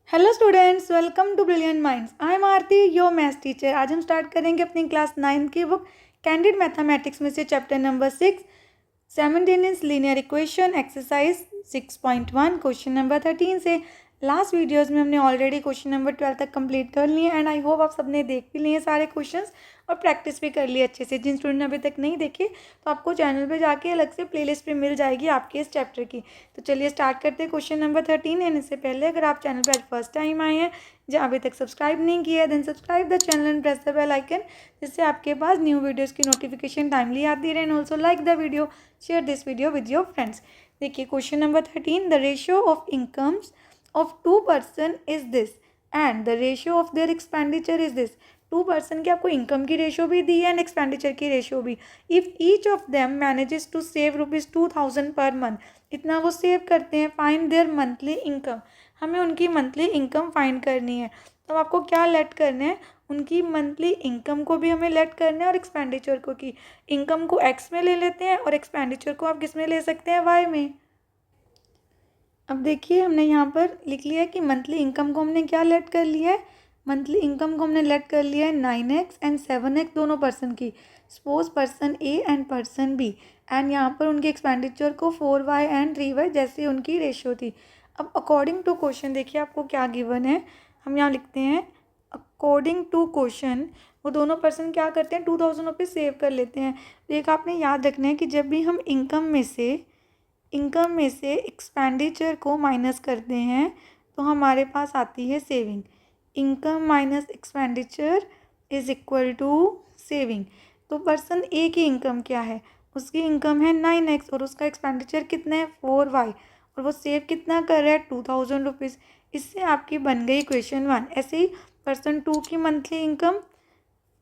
Hello students, welcome to Brilliant Minds. I am Aarti, your maths teacher. आज हम start करेंगे अपनी क्लास 9 की बुक कैंडिड मैथमेटिक्स में से chapter number 6 simultaneous linear equation exercise 6.1 question number 13 से। लास्ट वीडियोस में हमने ऑलरेडी क्वेश्चन नंबर 12 तक कंप्लीट कर लिए एंड आई होप आप सबने देख भी लिए सारे क्वेश्चंस और प्रैक्टिस भी कर ली अच्छे से। जिन स्टूडेंट ने अभी तक नहीं देखे तो आपको चैनल पे जाके अलग से प्लेलिस्ट पे मिल जाएगी आपके इस चैप्टर की। तो चलिए स्टार्ट करते हैं क्वेश्चन नंबर 13। एंड इससे पहले अगर आप चैनल पर आज फर्स्ट टाइम आए हैं, जहाँ अभी तक सब्सक्राइब नहीं किया है, then subscribe the channel and press the bell icon, जिससे आपके पास न्यू वीडियोज़ की नोटिफिकेशन टाइमली आती रहे। And also like the video, share this video with your friends. देखिए question number 13, the ratio of incomes of two person is this and the ratio of their expenditure is this। Two person की आपको income की ratio भी दी है and expenditure की ratio भी। If each of them manages to save ₹2000 per month, इतना वो सेव करते हैं। फाइंड देयर मंथली इनकम, हमें उनकी मंथली इनकम फाइंड करनी है। तो आपको क्या लेट करना है, उनकी मंथली इनकम को भी हमें लेट करना है और एक्सपेंडिचर को। की इनकम को एक्स में ले लेते हैं और एक्सपेंडिचर को आप किस में ले सकते हैं, वाई में। अब देखिए हमने यहाँ पर लिख लिया है कि मंथली इनकम को हमने क्या लेट कर लिया है, मंथली इनकम को हमने लेट कर लिया है 9x एंड 7x दोनों पर्सन की। Suppose person A and person B, and यहाँ पर उनके एक्सपेंडिचर को 4y एंड 3y जैसे उनकी रेशियो थी। अब अकॉर्डिंग टू क्वेश्चन देखिए आपको क्या गिवन है, हम यहाँ लिखते हैं अकॉर्डिंग टू क्वेश्चन। वो दोनों पर्सन क्या करते हैं, 2000 रुपीज़ सेव कर लेते हैं। तो एक आपने याद रखना है कि जब भी हम इनकम में से एक्सपेंडिचर को माइनस करते हैं तो हमारे पास आती है saving. Income minus expenditure is equal to saving. तो पर्सन ए की इनकम क्या है, उसकी इनकम है 9x और उसका एक्सपेंडिचर कितना है 4y, और वो सेव कितना कर रहा है 2000 रुपीज़। इससे आपकी बन गई इक्वेशन 1। ऐसे ही पर्सन 2 की monthly income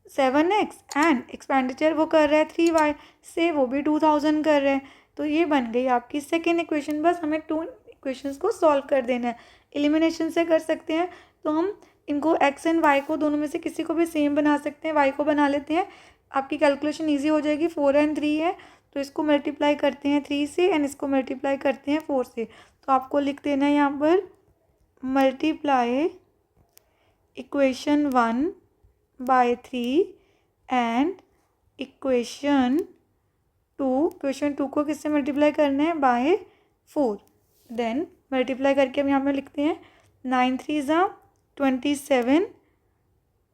7x and expenditure वो कर रहा है 3y, से वो भी 2000 कर रहा है। तो ये बन गई आपकी सेकेंड इक्वेशन। बस हमें 2 इक्वेशंस को सॉल्व कर देना है। एलिमिनेशन से कर सकते हैं, तो हम इनको x एंड y को दोनों में से किसी को भी सेम बना सकते हैं। y को बना लेते हैं, आपकी कैलकुलेशन ईजी हो जाएगी। 4 एंड 3 है तो इसको मल्टीप्लाई करते हैं 3 से एंड इसको मल्टीप्लाई करते हैं 4 से। तो आपको लिख देना है यहाँ पर multiply equation 1 by 3 and equation 2 को किससे मल्टीप्लाई करना है, बाय 4। देन मल्टीप्लाई करके हम यहाँ पे लिखते हैं 9 3 27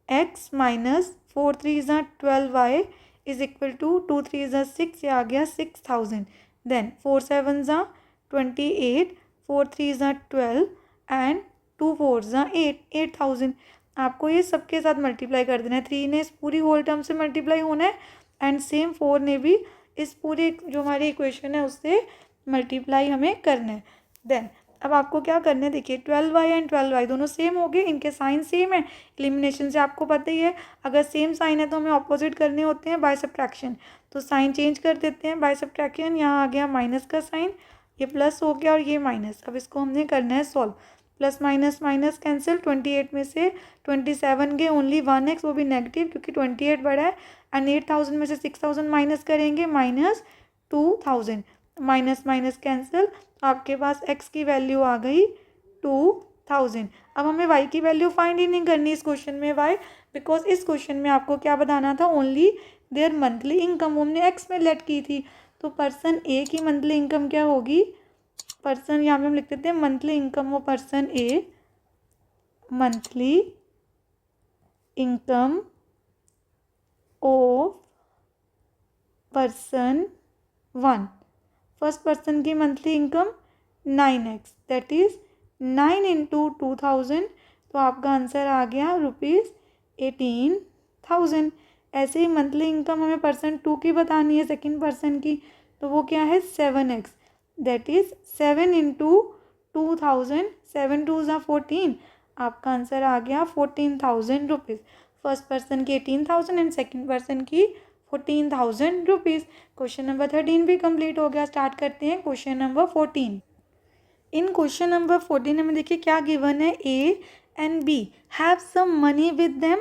x minus 4 3 12y is equal to 2 3 6, ये आ गया 6000। Then 4 7 28, 4 3 12 and 2 4 8000। आपको ये सबके साथ मल्टीप्लाई कर देना है। 3 ने इस पूरी होल टर्म से मल्टीप्लाई होना है एंड सेम 4 ने भी इस पूरी जो हमारी इक्वेशन है उससे मल्टीप्लाई हमें करना है। देन अब आपको क्या करना है, देखिए 12y एंड 12y दोनों सेम हो गए, इनके साइन सेम है। एलिमिनेशन से आपको पता ही है, अगर सेम साइन है तो हमें ऑपोजिट करने होते हैं बाय सब्ट्रैक्शन। तो साइन चेंज कर देते हैं बाय सब्ट्रैक्शन। यहाँ आ गया माइनस का साइन, ये प्लस हो गया और ये माइनस। अब इसको हमने करना है solve. Plus minus minus cancel, 28 में से 27 गए, ओनली 1x, वो भी नेगेटिव क्योंकि 28 बड़ा है। एंड 8000 में से 6000 माइनस करेंगे, माइनस 2000। माइनस माइनस कैंसिल, तो आपके पास x की वैल्यू आ गई 2000। अब हमें y की वैल्यू फाइंड ही नहीं करनी इस क्वेश्चन में। वाई, बिकॉज इस क्वेश्चन में आपको क्या बताना था, ओनली देयर मंथली इनकम, हमने x में लेट की थी। तो पर्सन ए की मंथली इनकम क्या होगी, पर्सन यहाँ पे हम लिख देते हैं मंथली इनकम, वो person A monthly income of person 1। First person की monthly income 9x, that is 9 into 2000। तो आपका आंसर आ गया ₹18,000। ऐसे ही मंथली इनकम हमें पर्सन 2 की बतानी है, सेकेंड पर्सन की, तो वो क्या है 7x, दैट इज 7 इंटू 2000, 7 2 14। आपका आंसर आ गया ₹14,000। फर्स्ट पर्सन की 18,000 एंड सेकेंड पर्सन की ₹14,000। क्वेश्चन नंबर 13 भी कंप्लीट हो गया। स्टार्ट करते हैं क्वेश्चन नंबर 14। इन क्वेश्चन नंबर 14 में देखिए क्या गिवन है, A and B have some money with them.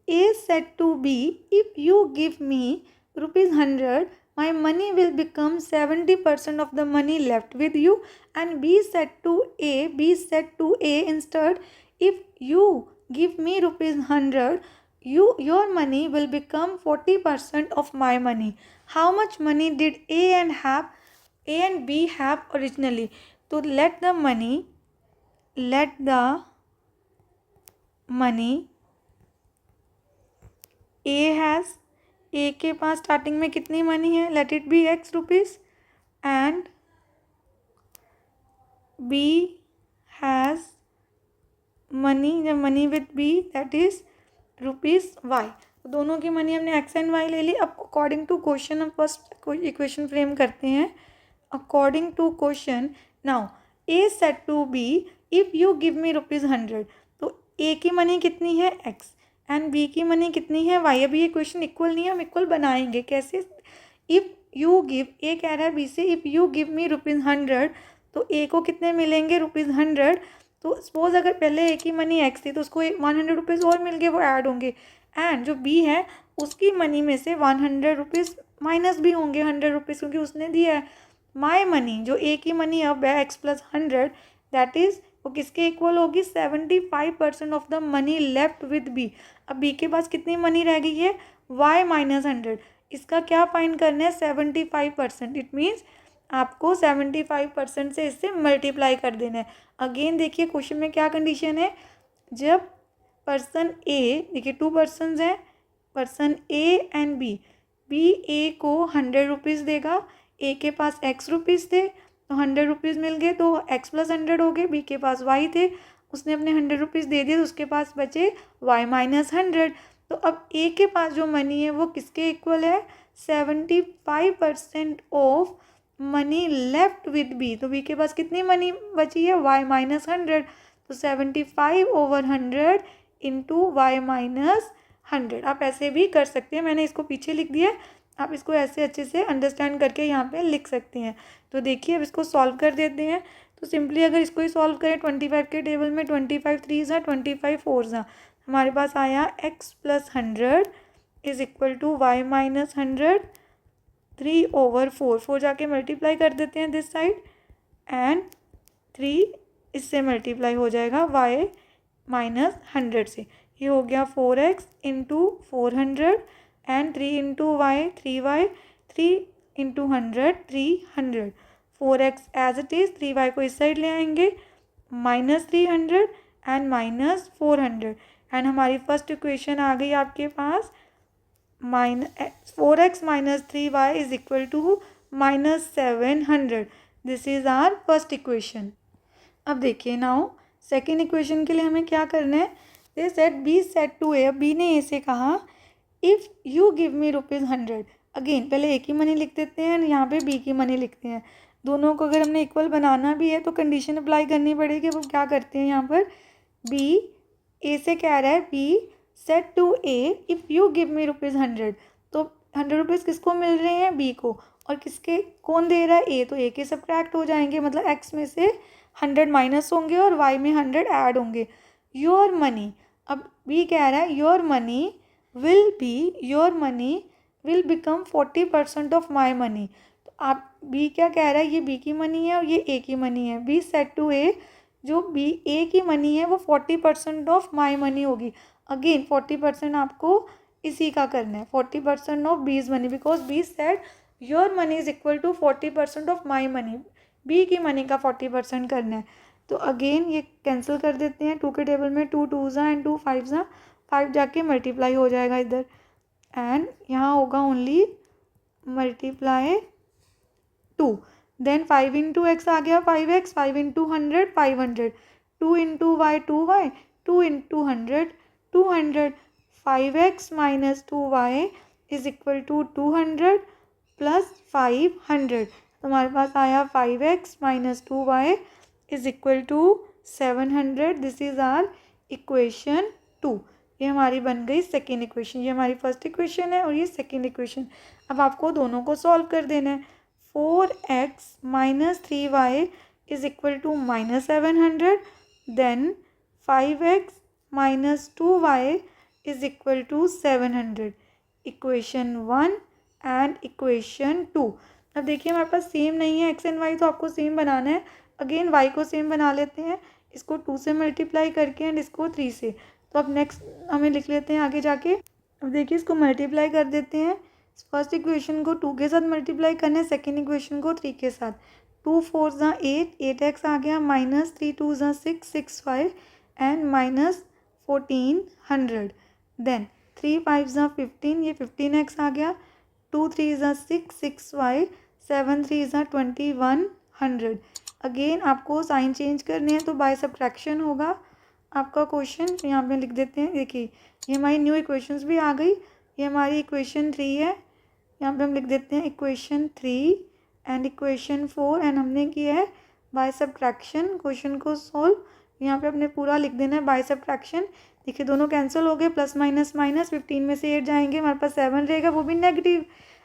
A said to B, if you give me ₹100 my money will become 70% of the money left with you. And B said to A instead, if you give me rupees 100, your money will become 40% of my money. How much money did A and B have originally? So let the money A के पास starting में कितनी money है, let it be X rupees, and B has money with B that is rupees Y. दोनों की money हमने X and Y ले ली. अब अकॉर्डिंग टू क्वेश्चन हम फर्स्ट इक्वेशन फ्रेम करते हैं. According to question, now A said to B, if you give me rupees 100. तो A की मनी कितनी है X एंड B की मनी कितनी है Y. अभी ये क्वेश्चन इक्वल नहीं है, हम इक्वल बनाएंगे कैसे. इफ़ यू गिव, A कह रहा है B से, if you give me rupees 100, तो A को कितने मिलेंगे रुपीज़ 100. तो सपोज अगर पहले A की मनी X थी तो उसको 100 रुपीज़ और मिल गए, वो ऐड होंगे. एंड जो B है उसकी मनी में से 100 रुपीज़ माइनस भी होंगे 100 रुपीज़, क्योंकि उसने दिया है. माई मनी, जो A की मनी अब है X प्लस 100, दैट इज़ वो किसके इक्वल होगी, 75% of the money left with B. अब B के पास कितनी मनी रह गई है, Y माइनस 100. इसका क्या फाइंड करना है, 75%. इट मीन्स आपको 75% से इससे मल्टीप्लाई कर देना है. अगेन देखिए क्वेश्चन में क्या कंडीशन है, जब पर्सन A, देखिए 2 पर्सन हैं, person A and B A को 100 रुपीज़ देगा. A के पास X रुपीज़ थे तो 100 रुपीज़ मिल गए, तो X प्लस 100 हो गए. B के पास Y थे, उसने अपने 100 रुपीज़ दे दिए, तो उसके पास बचे Y माइनस 100. तो अब A के पास जो मनी है वो किसके इक्वल है, 75% of money left with B. तो B के पास कितनी मनी बची है, Y माइनस 100. तो 75/100 इंटू Y माइनस 100. आप ऐसे भी कर सकते हैं, मैंने इसको पीछे लिख दिया है, आप इसको ऐसे अच्छे से अंडरस्टैंड करके यहाँ पे लिख सकते हैं. तो देखिए अब इसको सॉल्व कर देते हैं. तो सिंपली अगर इसको ही सॉल्व करें 25 के टेबल में 25 3 ज़ा 25 4 ज़ा, हमारे पास आया X plus 100 is equal to Y minus 100 3/4. 4 जाके मल्टीप्लाई कर देते हैं दिस साइड, एंड 3 इससे मल्टीप्लाई हो जाएगा Y माइनस 100 से. ये हो गया 4X into 400 and 3 into Y 3Y, 3 into 100 300. 4X as it is, 3Y को इस साइड ले आएंगे, माइनस 300 एंड माइनस 400. एंड हमारी फर्स्ट इक्वेशन आ गई आपके पास, 4X minus 3Y is equal to minus 700. This is our first equation. अब देखिए नाउ सेकेंड इक्वेशन के लिए हमें क्या करना है. They said B said to A, अब B ने A से कहा, if you give me rupees 100. Again पहले A की मनी लिख देते हैं, यहाँ पे B की मनी लिखते हैं. दोनों को अगर हमने इक्वल बनाना भी है तो कंडीशन अप्लाई करनी पड़ेगी. वो क्या करते हैं, यहाँ पर B A से कह रहा है, B said to A, if you give me rupees 100. तो 100 रुपीज़ किसको मिल रहे हैं, B को, और किसके, कौन दे रहा है, A. तो A के सब्ट्रैक्ट हो जाएंगे, मतलब X में से 100 माइनस होंगे और Y में 100 ऐड होंगे. योर मनी, अब B कह रहा है your money will become 40% of my money. तो आप B क्या कह रहा है, ये B की मनी है और ये A की मनी है. B सेड टू A, जो A की मनी है वो 40% ऑफ माई मनी होगी. अगेन 40% आपको इसी का करना है, 40% of B's money, because B said your money is equal to 40% of my money. B की मनी का 40% करना है. तो अगेन ये कैंसिल कर देते हैं. 2 के टेबल में 2 2 ज़ा एंड 2 5 ज़ा, 5 जाके मल्टीप्लाई हो जाएगा इधर, एंड यहाँ होगा only multiply 2. Then 5 into X आ गया 5X, 5 into 100 500, 2 into Y 2Y, 2 into 100 200. 5X minus 2Y is equal to 200 plus 500. तो हमारे पास आया 5X minus 2Y is equal to 700. This is our equation 2. ये हमारी बन गई सेकेंड इक्वेशन. ये हमारी फर्स्ट इक्वेशन है और ये सेकेंड इक्वेशन. अब आपको दोनों को सॉल्व कर देना है. 4X minus 3Y is equal to minus 700. Then 5X minus 2Y is equal to 700. Equation 1 and equation 2। अब देखिए हमारे पास सेम नहीं है एक्स एंड वाई, तो आपको सेम बनाना है। अगेन वाई को सेम बना लेते हैं, इसको 2 से मल्टीप्लाई करके एंड इसको 3 से। तो अब नेक्स्ट हमें लिख लेते हैं आगे जाके। अब देखिए इसको मल्टीप्लाई कर देते हैं, फर्स्ट इक्वेशन को 2 के साथ मल्टीप्लाई करना है, सेकेंड इक्वेशन को 3 के साथ। 2 4 ज़ा 8, 8x आ गया, माइनस 3 2 ज़ा 6, 6 5 एंड माइनस 1400। देन 3 5 ज़ा 15, ये 15x आ गया, 2 3 ज़ा 6, 6 5, 7 3 ज़ा 2100। अगेन आपको साइन चेंज करने हैं तो बाय सब्ट्रैक्शन होगा आपका क्वेश्चन। यहाँ पे लिख देते हैं, देखिए ये हमारी न्यू इक्वेशंस भी आ गई, ये हमारी इक्वेशन 3 है, यहाँ पे हम लिख देते हैं इक्वेशन 3 एंड इक्वेशन 4 एंड हमने किया है बाय सब्ट्रैक्शन। क्वेश्चन को सोल्व यहाँ पे अपने पूरा लिख देना है बाय सब्ट्रैक्शन। देखिए दोनों कैंसिल हो गए, प्लस माइनस माइनस, 15 में से 8 जाएंगे, हमारे पास 7 रहेगा, वो भी negative,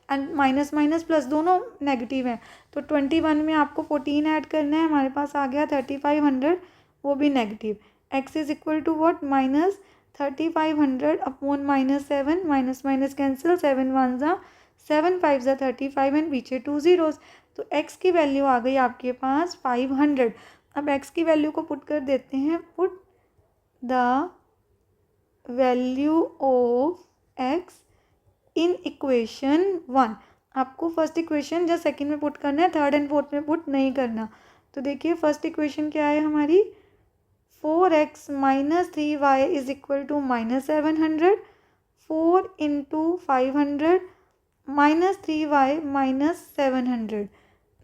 and minus minus plus दोनों नेगेटिव हैं। तो 21 में आपको 14 ऐड करना है, हमारे पास आ गया 3500, वो भी negative. X is equal to what, minus 3500 upon minus 7, minus minus cancel, 7 1 ज़ा 7 5 ज़ा 35 एंड पीछे 2 ज़ीरोज़। तो x की वैल्यू आ गई आपके पास 500। अब x की वैल्यू को पुट कर देते हैं, put the value of x in equation 1। आपको फर्स्ट इक्वेशन या सेकंड में पुट करना है, थर्ड एंड फोर्थ में पुट नहीं करना। तो देखिए फर्स्ट इक्वेशन क्या है हमारी, 4x minus 3y is equal to minus 700, 4 into 500 minus 3y minus 700।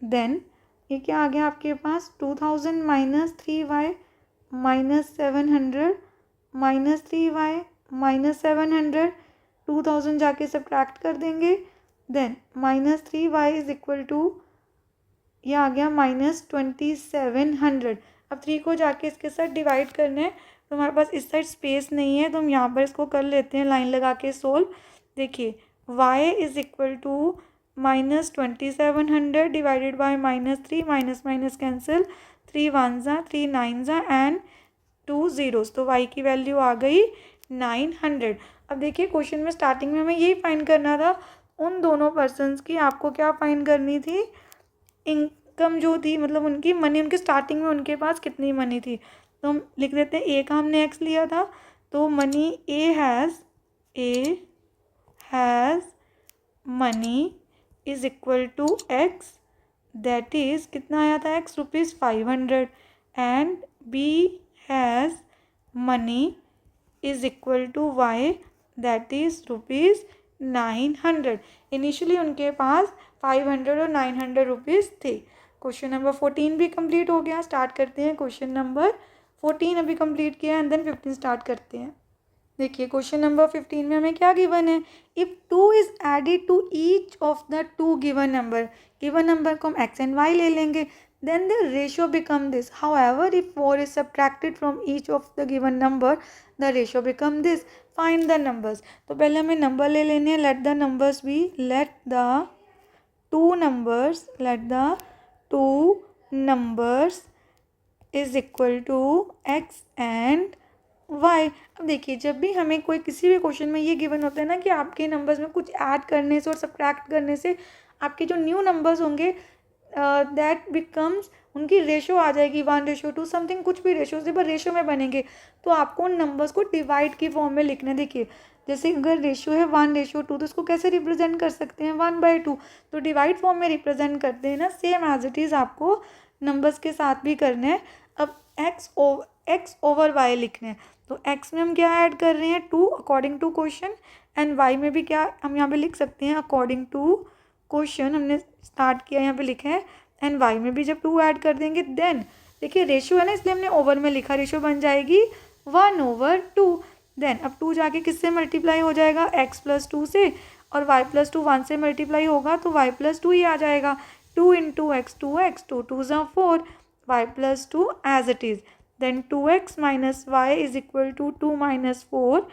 Then ये क्या आ गया आपके पास, 2000 minus 3y minus 700 minus 3y minus 700, 2000 जाके सब्ट्रैक्ट कर देंगे। Then minus 3y is equal to, ये आ गया माइनस 2700। अब 3 को जाके इसके साथ डिवाइड करना है, तो हमारे पास इस साइड स्पेस नहीं है, तो हम यहाँ पर इसको कर लेते हैं लाइन लगा के सोल्व। देखिए y is equal to minus 2700 divided by minus 3, minus minus cancel, 3 1 ज़ा 3 9 ज़ा एंड 2 ज़ीरोज़। तो y की वैल्यू आ गई 900। अब देखिए क्वेश्चन में स्टार्टिंग में हमें यही फाइंड करना था, उन दोनों पर्सनस की आपको क्या फाइंड करनी थी, इनकम जो थी, मतलब उनकी मनी, उनके स्टार्टिंग में उनके पास कितनी मनी थी। तो हम लिख देते हैं, ए का हमने एक्स लिया था, तो money A has money is equal to x, that is कितना आया था x, rupees 500, and B has money is equal to y, that is rupees 900। Initially उनके पास 500 और 900 रुपीज़ थे। क्वेश्चन नंबर 14 भी कंप्लीट हो गया। स्टार्ट करते हैं क्वेश्चन नंबर 14 अभी कंप्लीट किया एंड देन 15 स्टार्ट करते हैं। देखिए क्वेश्चन नंबर 15 में हमें क्या गिवन है, if 2 is added to each of the 2 given number को हम एक्स एंड वाई ले लेंगे, then the ratio become this. However, if 4 is subtracted from each of the given number, the ratio become this. Find the numbers. तो पहले हमें number ले लेने हैं, let the numbers be, let the two numbers is equal to x and y। अब देखिए जब भी हमें कोई किसी भी क्वेश्चन में ये गिवन होता है ना कि आपके नंबर्स में कुछ ऐड करने से और सब्ट्रैक्ट करने से आपके जो न्यू नंबर्स होंगे दैट बिकम्स, उनकी रेशो आ जाएगी 1:2 समथिंग, कुछ भी रेशो से पर रेशो में बनेंगे, तो आपको उन नंबर्स को डिवाइड की फॉर्म में लिखना है। देखिए जैसे अगर रेशो है 1:2 तो उसको कैसे रिप्रेजेंट कर सकते हैं, 1/2, तो डिवाइड फॉर्म में रिप्रेजेंट करते हैं ना, सेम एज इट इज़ आपको नंबर्स के साथ भी करना है। अब एक्स ओवर वाई लिखना है, तो एक्स में हम क्या ऐड कर रहे हैं, 2 according to question, and y में भी क्या हम यहाँ पे लिख सकते हैं अकॉर्डिंग टू क्वेश्चन, हमने स्टार्ट किया यहाँ पे लिखा है, एंड वाई में भी जब 2 ऐड कर देंगे देन देखिए रेशियो है ना, इसलिए हमने ओवर में लिखा, रेशियो बन जाएगी 1/2। देन अब 2 जाके किससे मल्टीप्लाई हो जाएगा, x + 2 से, और y + 2 1 से मल्टीप्लाई होगा तो y + 2 ही आ जाएगा, 2 × x 2x, 2 2 ज़ा 4, y + 2 as it is, then 2x - y is equal to 2 - 4,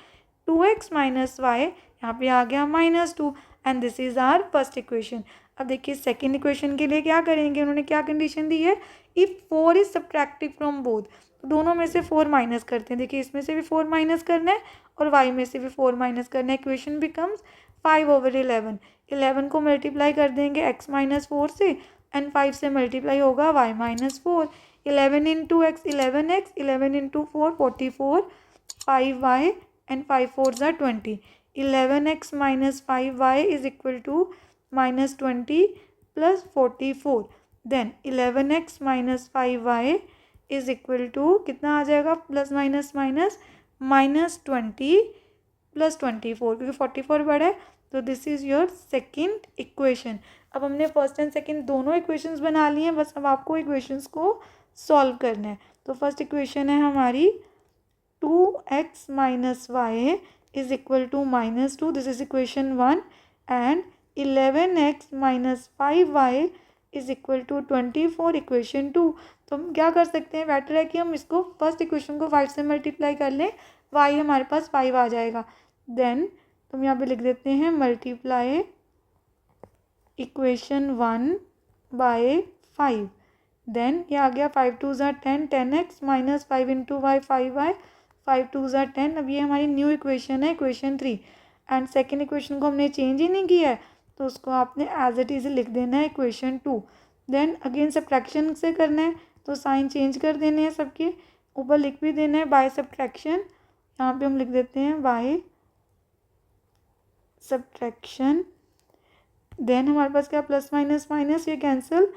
2x - y यहाँ पे आ गया -2, and this is our first equation. अब देखिए सेकेंड इक्वेशन के लिए क्या करेंगे, उन्होंने क्या कंडीशन दी है, if 4 is subtracted from both, तो दोनों में से 4 माइनस करते हैं। देखिए इसमें से भी 4 माइनस करना है और y में से भी 4 माइनस करना है, इक्वेशन बिकम्स 5/11। 11 को मल्टीप्लाई कर देंगे x माइनस 4 से एंड 5 से मल्टीप्लाई होगा y minus 4। 11 into x 11x, 11 into 4 44, 5y and 5 4 ज़ा 20। 11x minus 5y is equal to minus 20 plus 44। Then 11x minus 5y is equal to कितना आ जाएगा, plus minus minus minus 20 plus 24, क्योंकि 44 बड़ा है। तो this is your second equation. अब हमने फर्स्ट एंड सेकेंड दोनों इक्वेशंस बना लिए हैं, बस अब आपको इक्वेशंस को सॉल्व करना है। तो फर्स्ट इक्वेशन है हमारी 2x minus y is equal to minus 2, this is equation 1। And 11x minus 5y is equal to 24, equation 2। तो हम क्या कर सकते हैं, बेटर है कि हम इसको फर्स्ट इक्वेशन को 5 से मल्टीप्लाई कर लें, y हमारे पास 5 आ जाएगा। देन हम यहाँ पे लिख देते हैं मल्टीप्लाई इक्वेशन 1 बाय 5। देन ये आ गया 5 2 ज़ा 10, 10x minus 5 into Y 5y, 5 2 ज़ा 10। अब ये हमारी न्यू इक्वेशन है, इक्वेशन 3। एंड सेकेंड इक्वेशन को हमने चेंज ही नहीं किया है, तो उसको आपने एज इट इज़ लिख देना है, इक्वेशन 2। देन अगेन सब्ट्रैक्शन से करना है, तो साइन चेंज कर देने हैं, सबके ऊपर लिख भी देना है बाय सब्ट्रैक्शन। यहाँ पे हम लिख देते हैं बाय सब्ट्रैक्शन। देन हमारे पास क्या, प्लस माइनस माइनस ये cancel,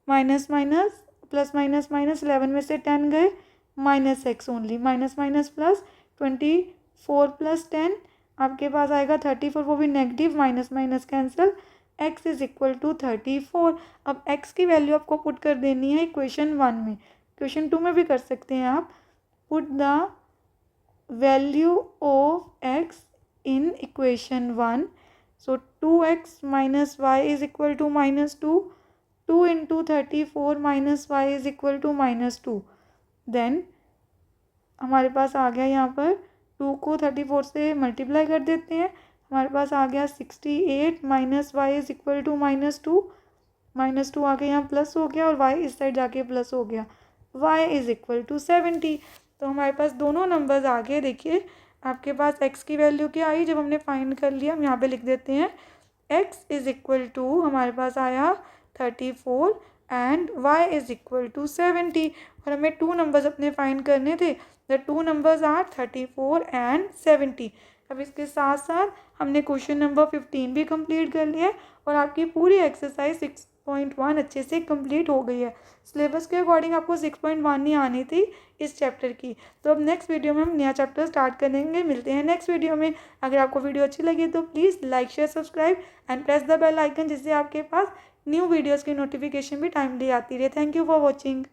minus minus plus minus minus 11 में से 10 गए, minus x only, minus minus plus 24 plus 10 आपके पास आएगा 34, वो भी negative, minus minus cancel, x is equal to 34। अब x की वैल्यू आपको पुट कर देनी है इक्वेशन 1 में, इक्वेशन 2 में भी कर सकते हैं आप। Put the value of x in equation 1. So 2x minus y is equal to minus 2. 2 into 34 minus y is equal to minus 2. Then हमारे पास आ गया यहाँ पर 2 को 34 से मल्टीप्लाई कर देते हैं, हमारे पास आ गया 68 minus y is equal to minus 2। Minus 2 आके यहाँ प्लस हो गया और y इस साइड जाके प्लस हो गया, y इज इक्वल टू 70। तो हमारे पास दोनों नंबर्स आ गए। देखिए आपके पास x की वैल्यू क्या आई, जब हमने फाइंड कर लिया हम यहाँ पे लिख देते हैं x इज इक्वल टू, हमारे पास आया 34 and y is equal to 70। और हमें 2 नंबर्स अपने फाइंड करने थे, द 2 नंबर्स आर 34 एंड 70। अब इसके साथ साथ हमने क्वेश्चन नंबर 15 भी कंप्लीट कर लिया है और आपकी पूरी एक्सरसाइज 6.1 अच्छे से कंप्लीट हो गई है। सिलेबस के अकॉर्डिंग आपको 6.1 ही आनी थी इस चैप्टर की। तो अब नेक्स्ट वीडियो में हम नया चैप्टर स्टार्ट करेंगे। मिलते हैं नेक्स्ट वीडियो में। अगर आपको वीडियो अच्छी लगी तो please like share subscribe and press the bell icon, जिससे आपके पास न्यू वीडियोज़ की नोटिफिकेशन भी टाइमली आती रहे। Thank you for watching.